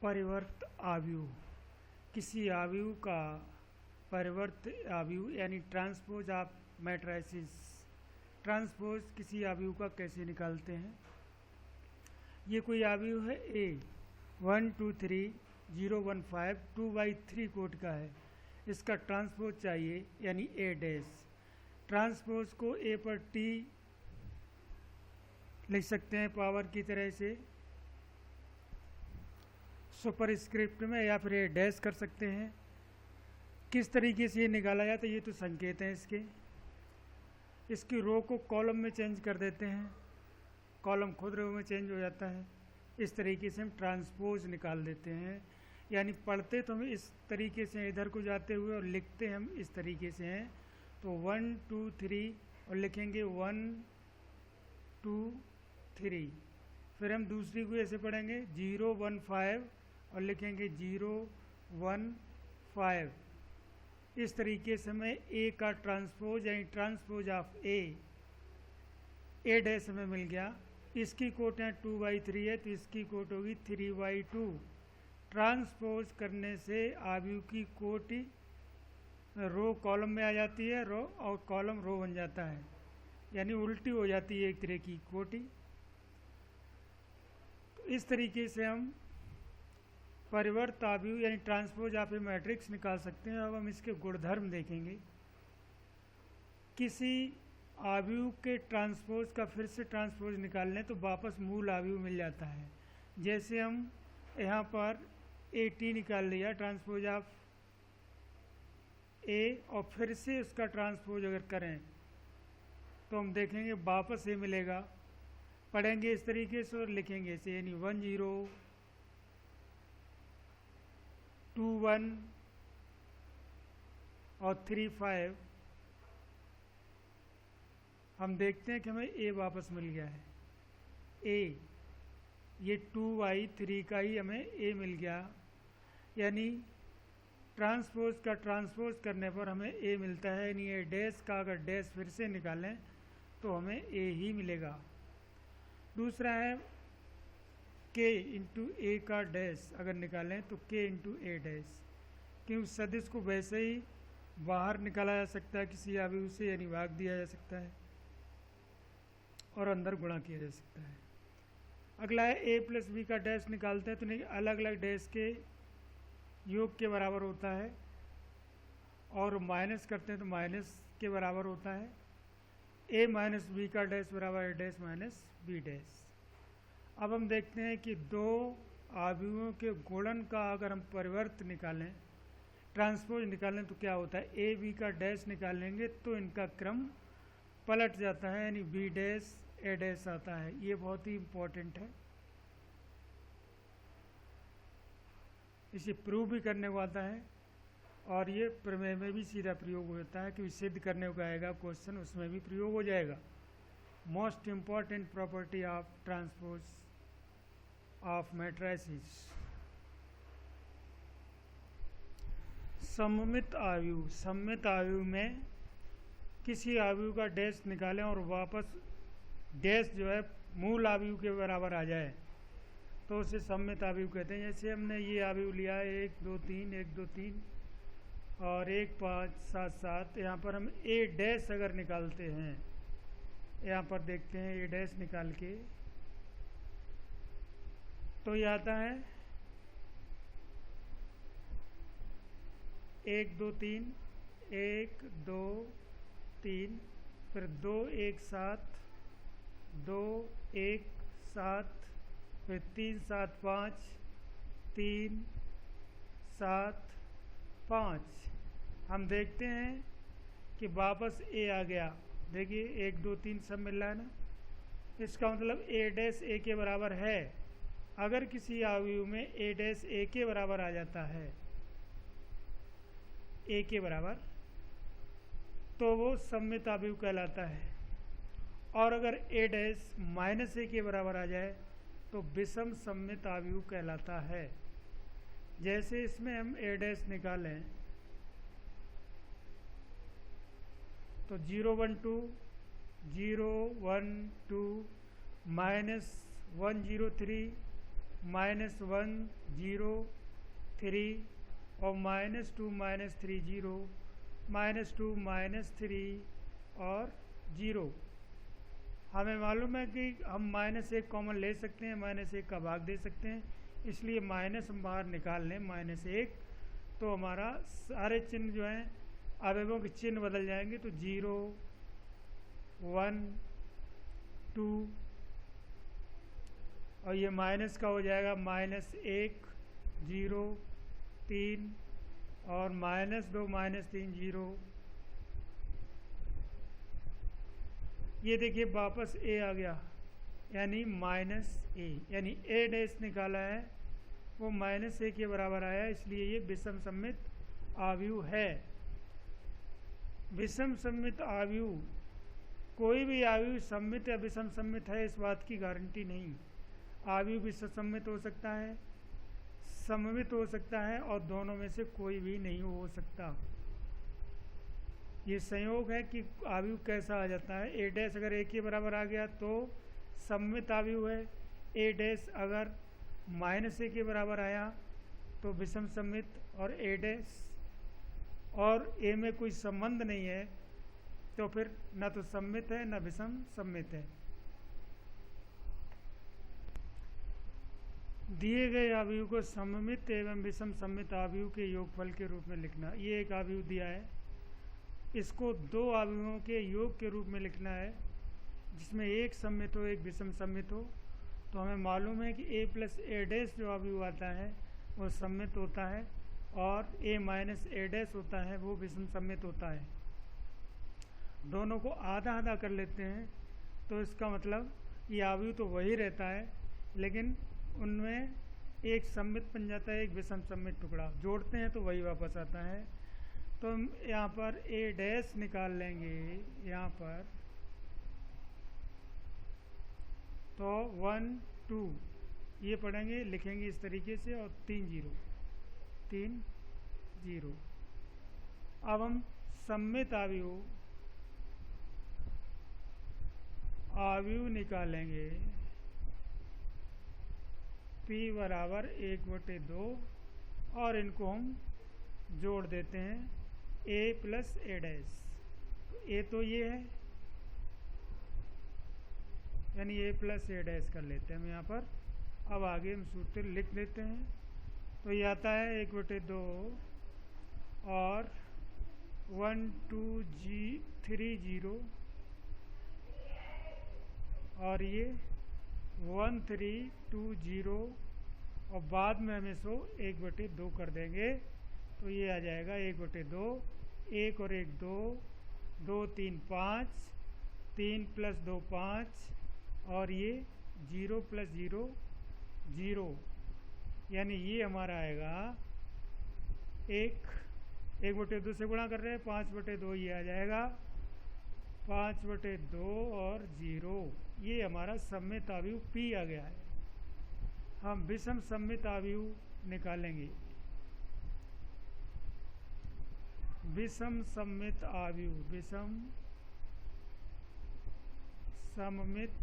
परिवर्त आव्यूह। किसी आव्यूह का परिवर्त आव्यूह यानी ट्रांसपोज ऑफ मैट्रिसेस। ट्रांसपोज किसी आव्यूह का कैसे निकालते हैं। ये कोई आव्यूह है ए 123 015 2/3 कोट का है। इसका ट्रांसपोज चाहिए यानी ए डैश। ट्रांसपोज को ए पर टी लिख सकते हैं पावर की तरह से सुपरस्क्रिप्ट में, या फिर ए डैश कर सकते हैं। किस तरीके से ये निकाला जाता है, ये तो संकेत हैं इसकी रो को कॉलम में चेंज कर देते हैं, कॉलम खुद रो में चेंज हो जाता है। इस तरीके से हम ट्रांसपोज निकाल देते हैं। यानी पढ़ते तो हम इस तरीके से इधर को जाते हुए और लिखते हम इस तरीके से हैं। तो 1 2 3 और लिखेंगे 1 2 3। फिर हम दूसरी को ऐसे पढ़ेंगे 0 1 5 और लिखेंगे 0 1 5। इस तरीके से हमें ए का ट्रांसपोज यानी ट्रांसपोज ऑफ ए डैश हमें मिल गया। इसकी कोट है 2/3 है, तो इसकी कोट होगी 3/2। ट्रांसपोज करने से आव्यूह की कोट रो कॉलम में आ जाती है, रो और कॉलम रो बन जाता है, यानी उल्टी हो जाती है एक तरह की कोटी। तो इस तरीके से हम परिवर्त आव्यूह यानी ट्रांसपोज ऑफ ए मैट्रिक्स निकाल सकते हैं। अब हम इसके गुणधर्म देखेंगे। किसी आव्यूह के ट्रांसपोज का फिर से ट्रांसपोज निकाल लें तो वापस मूल आव्यूह मिल जाता है। जैसे हम यहाँ पर ए टी निकाल लिया ट्रांसपोज ऑफ ए, और फिर से उसका ट्रांसपोज अगर करें तो हम देखेंगे वापस ए मिलेगा। पढ़ेंगे इस तरीके से और लिखेंगे इसे, यानी 1 0 2 1 और 3 5। हम देखते हैं कि हमें ए वापस मिल गया है। ए ये 2/3 का ही हमें ए मिल गया, यानी ट्रांसपोज का ट्रांसपोज करने पर हमें ए मिलता है। यानी ए डैश का अगर डैश फिर से निकालें तो हमें ए ही मिलेगा। दूसरा है के इंटू ए का डैश अगर निकालें तो के इंटू ए डैश, क्योंकि सदिश को वैसे ही बाहर निकाला जा सकता है किसी आव्यूह से, यानी भाग दिया जा सकता है और अंदर गुणा किया जा सकता है। अगला है ए प्लस बी का डैश निकालते हैं तो अलग अलग डैश के योग के बराबर होता है, और माइनस करते हैं तो माइनस के बराबर होता है। ए माइनस बी का डैश बराबर है डैश माइनस बी डैश। अब हम देखते हैं कि दो आव्यूहों के गुणन का अगर हम परिवर्त निकालें, ट्रांसपोज निकालें तो क्या होता है। ए बी का डैश निकालेंगे तो इनका क्रम पलट जाता है, यानी बी डैश ए डैश आता है। ये बहुत ही इम्पोर्टेंट है, इसे प्रूव भी करने को आता है, और ये प्रमेय में भी सीधा प्रयोग होता है कि सिद्ध करने को आएगा क्वेश्चन, उसमें भी प्रयोग हो जाएगा। Most important property of transpose of matrices. सममित आव्यूह। सममित आव्यूह में किसी आव्यूह का डैश निकालें और वापस डैश जो है मूल आव्यूह के बराबर आ जाए तो उसे सममित आव्यूह कहते हैं। जैसे हमने ये आव्यूह लिया है 1 2 3 1 2 3 और 1 5 7 7। यहाँ पर हम ए डैश अगर निकालते हैं, यहाँ पर देखते हैं ए डैश निकाल के तो ये आता है 1 2 3 1 2 3, फिर 2 1 7 2 1 7, फिर 3 7 5 3 7 5। हम देखते हैं कि वापस ए आ गया। देखिए 1 2 3 सब मिल रहा है ना। इसका मतलब ए डैश ए के बराबर है। अगर किसी आव्यूह में ए डैश ए के बराबर आ जाता है, ए के बराबर, तो वो सममित आव्यूह कहलाता है। और अगर ए डैश माइनस ए के बराबर आ जाए तो विषम सममित आव्यूह कहलाता है। जैसे इसमें हम ए डैश निकालें तो 0 1 2 0 1 2 -1 0 3 -1 0 3 और -2 -3 0 -2 -3 और 0। हमें मालूम है कि हम -1 कॉमन ले सकते हैं, -1 का भाग दे सकते हैं, इसलिए माइनस हम बाहर निकाल लें -1, तो हमारा सारे चिन्ह जो हैं अवयवों के चिन्ह बदल जाएंगे। तो 0 1 2 और ये माइनस का हो जाएगा -1 0 3 और -2 -3 0। ये देखिए वापस a आ गया, यानी -a, यानी a डैश निकाला है वो -a के बराबर आया, इसलिए ये विषम सममित आव्यूह है। विषम सममित आव्यूह, कोई भी आव्यूह सममित या विषम सममित है इस बात की गारंटी नहीं। आव्यूह विषम सममित हो सकता है, सममित हो सकता है और दोनों में से कोई भी नहीं हो सकता। ये संयोग है कि आव्यूह कैसा आ जाता है। a डैश अगर a के बराबर आ गया तो सममित आव्यूह है, a डैश अगर -a के बराबर आया तो विषम सममित, और a डैश और a में कोई संबंध नहीं है तो फिर न तो सममित है न विषम सममित है। दिए गए आव्यूह को सममित एवं विषम सममित आव्यूह के योगफल के रूप में लिखना। ये एक आव्यूह दिया है, इसको दो आव्यूहों के योग के रूप में लिखना है जिसमें एक सममित हो एक विषम सममित हो। तो हमें मालूम है कि a + a डैश जो आव्यूह आता है वो सममित होता है और a - a डैश होता है वो विषम सममित होता है। दोनों को आधा आधा कर लेते हैं तो इसका मतलब ये आव्यूह तो वही रहता है, लेकिन उनमें एक सममित बन जाता है, एक विषम सममित टुकड़ा जोड़ते हैं तो वही वापस आता है। तो हम यहाँ पर a डैश निकाल लेंगे, यहाँ पर तो 1 2 ये पढ़ेंगे लिखेंगे इस तरीके से और 3 0। अब हम सममित आव्यूह निकालेंगे। p बराबर 1/2 और इनको हम जोड़ देते हैं a + a डैश। a तो ये है, यानी a + a डैश कर लेते हैं हम यहाँ पर। अब आगे हम सूत्र लिख लेते हैं। तो ये आता है 1/2 और 1 2 3 0 और ये 1 3 2 0 और बाद में हम इसको 1/2 कर देंगे तो ये आ जाएगा 1/2, 1 और 1 2, 2 3 5, 3 + 2 5 और ये 0 + 0 0, यानी ये हमारा आएगा 1/2 से गुणा कर रहे हैं 5/2, ये आ जाएगा 5/2 और 0। ये हमारा सममित आव्यूह p आ गया है। हम विषम सममित आव्यूह निकालेंगे। विषम सममित आव्यूह, विषम सममित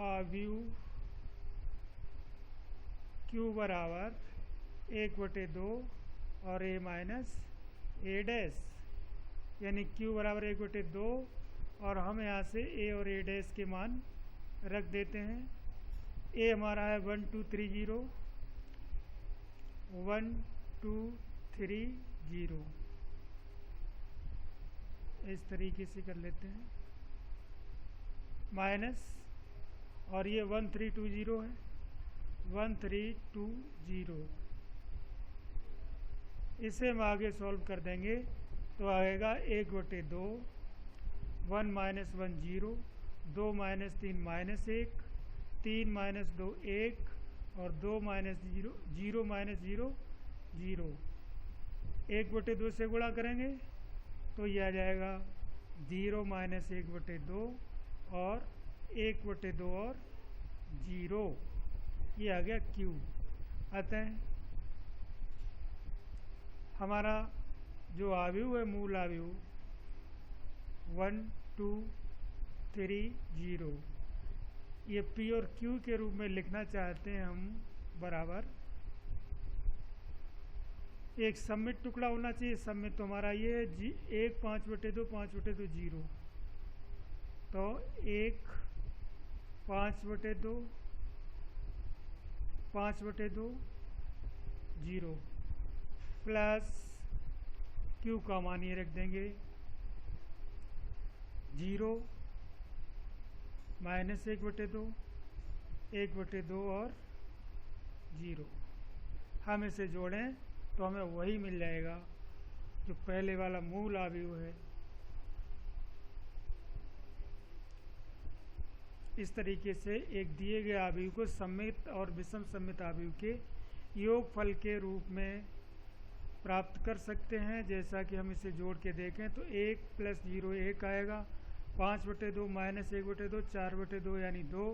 आव्यूह q बराबर 1/2 और a - a डैश, यानी q बराबर 1/2 और हम यहाँ से a और a डैश के मान रख देते हैं। a हमारा है 1 2 3 0, 1 2 3 0, इस तरीके से कर लेते हैं। माइनस और ये 1 3 2 0 है, 1 3 2 0। इसे हम आगे सॉल्व कर देंगे तो आएगा 1/2, 1 - 1 0, 2 - 3 -1, 3 - 2 1 और 2 - 0 0 - 0 0। 1/2 से गुणा करेंगे तो ये आ जाएगा 0 - 1/2 और 1/2 और 0, ये आ गया q। अतः हमारा जो आव्यूह है मूल आव्यूह 1 2 3 0 ये P और Q के रूप में लिखना चाहते हैं हम, बराबर एक सममित टुकड़ा होना चाहिए। सममित तो हमारा ये है 1 5/2 5/2 0, तो 1 5/2 5/2 0 प्लस Q का मान ये रख देंगे 0 -1/2 1/2 और 0। हम इसे जोड़ें तो हमें वही मिल जाएगा जो पहले वाला मूल अवयव है। इस तरीके से एक दिए गए अवयव को सममित और विषम सममित अवयव के योगफल के रूप में प्राप्त कर सकते हैं। जैसा कि हम इसे जोड़ के देखें तो 1 + 0 1 आएगा, 5/2 -1/2 4/2 यानी 2,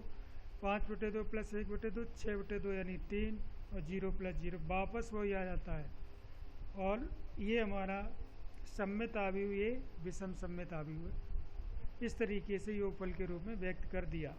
5/2 + 1/2 6/2 यानी 3 और 0 + 0 वापस वही आ जाता है। और ये हमारा सममित अवयव, ये विषम सममित अवयव है। इस तरीके से योगफल के रूप में व्यक्त कर दिया।